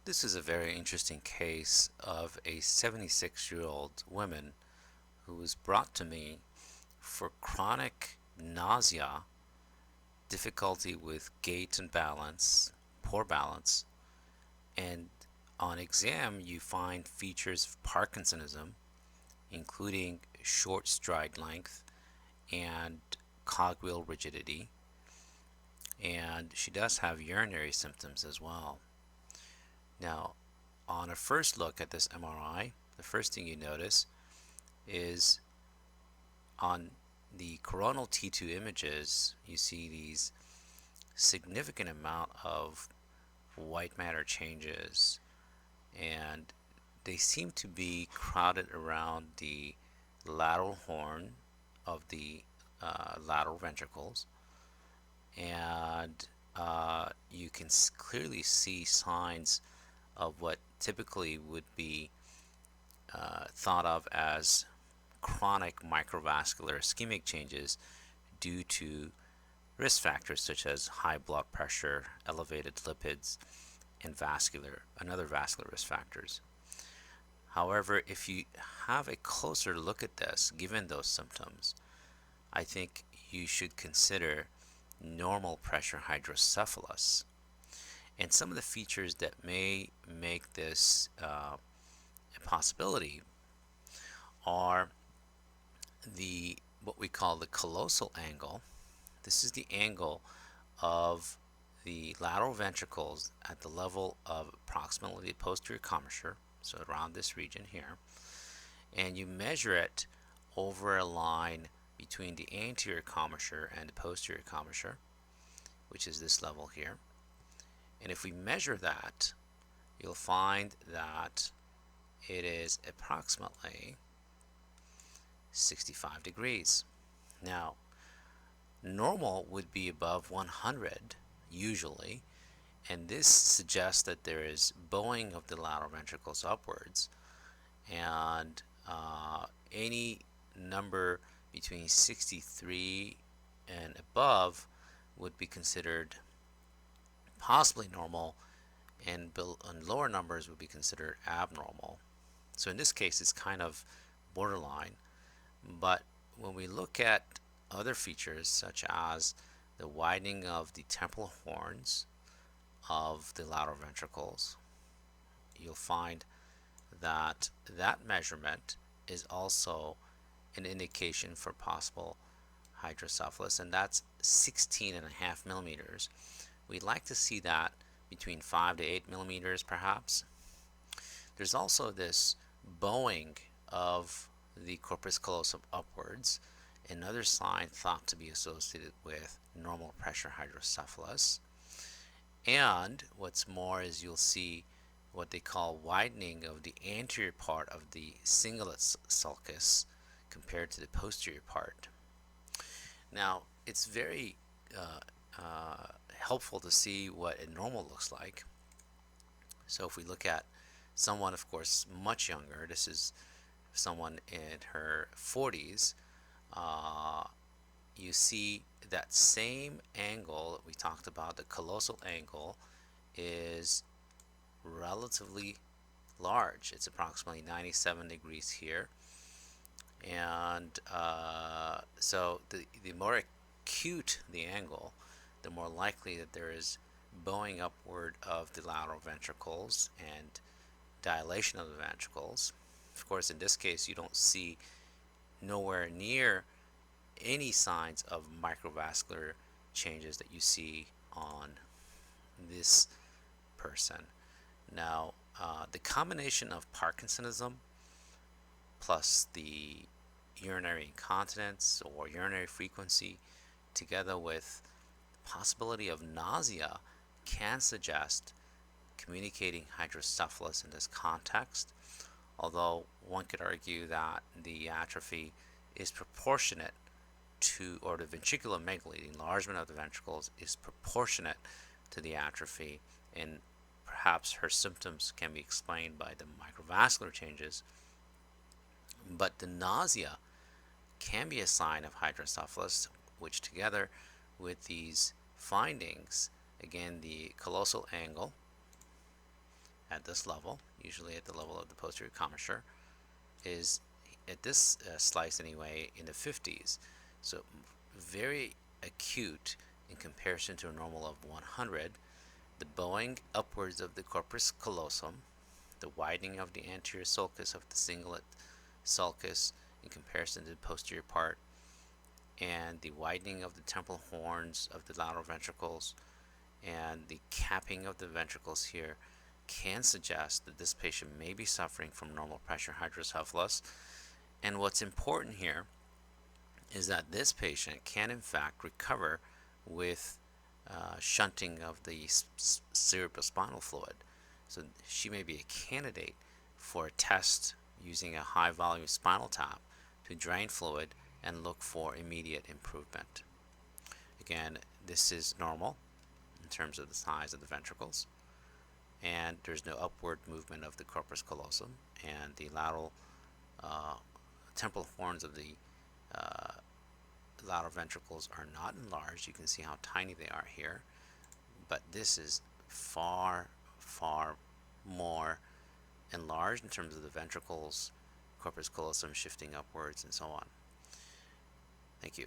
This is a very interesting case of a 76-year-old woman who was brought to me for chronic nausea, difficulty with gait and balance, poor balance, and on exam you find features of parkinsonism, including short stride length and cogwheel rigidity, and she does have urinary symptoms as well. Now, on a first look at this MRI, the first thing you notice is on the coronal T2 images, you see these significant amount of white matter changes, and they seem to be crowded around the lateral horn of the lateral ventricles, and you can clearly see signs of what typically would be thought of as chronic microvascular ischemic changes due to risk factors such as high blood pressure, elevated lipids, and other vascular risk factors. However, if you have a closer look at this, given those symptoms, I think you should consider normal pressure hydrocephalus. And some of the features that may make this a possibility are the what we call the callosal angle. This is the angle of the lateral ventricles at the level of approximately the posterior commissure, so around this region here, and you measure it over a line between the anterior commissure and the posterior commissure, which is this level here. And if we measure that, you'll find that it is approximately 65 degrees. Now, normal would be above 100 usually, and this suggests that there is bowing of the lateral ventricles upwards, and any number between 63 and above would be considered possibly normal, and lower numbers would be considered abnormal. So in this case, it's kind of borderline. But when we look at other features such as the widening of the temporal horns of the lateral ventricles, you'll find that that measurement is also an indication for possible hydrocephalus, and that's 16.5 millimeters. We'd like to see that between 5 to 8 millimeters perhaps. There's also this bowing of the corpus callosum upwards, another sign thought to be associated with normal pressure hydrocephalus. And what's more is you'll see what they call widening of the anterior part of the cingulate sulcus compared to the posterior part. Now, it's very helpful to see what a normal looks like. So if we look at someone, of course, much younger, this is someone in her 40s, you see that same angle that we talked about, the callosal angle, is relatively large. It's approximately 97 degrees here. And so the more acute the angle, the more likely that there is bowing upward of the lateral ventricles and dilation of the ventricles. Of course, in this case, you don't see nowhere near any signs of microvascular changes that you see on this person. Now, the combination of parkinsonism plus the urinary incontinence or urinary frequency together with possibility of nausea can suggest communicating hydrocephalus in this context, although one could argue that the atrophy is proportionate to, or the ventriculomegaly, the enlargement of the ventricles, is proportionate to the atrophy, and perhaps her symptoms can be explained by the microvascular changes. But the nausea can be a sign of hydrocephalus, which together with these findings, again the callosal angle at this level, usually at the level of the posterior commissure, is at this slice anyway in the 50s. So very acute in comparison to a normal of 100. The bowing upwards of the corpus callosum, the widening of the anterior sulcus of the cingulate sulcus in comparison to the posterior part, and the widening of the temporal horns of the lateral ventricles, and the capping of the ventricles here can suggest that this patient may be suffering from normal pressure hydrocephalus. And what's important here is that this patient can in fact recover with shunting of the cerebrospinal fluid. So she may be a candidate for a test using a high volume spinal tap to drain fluid and look for immediate improvement. Again, this is normal in terms of the size of the ventricles, and there's no upward movement of the corpus callosum, and the lateral temporal horns of the lateral ventricles are not enlarged. You can see how tiny they are here, but this is far, far more enlarged in terms of the ventricles, corpus callosum shifting upwards, and so on. Thank you.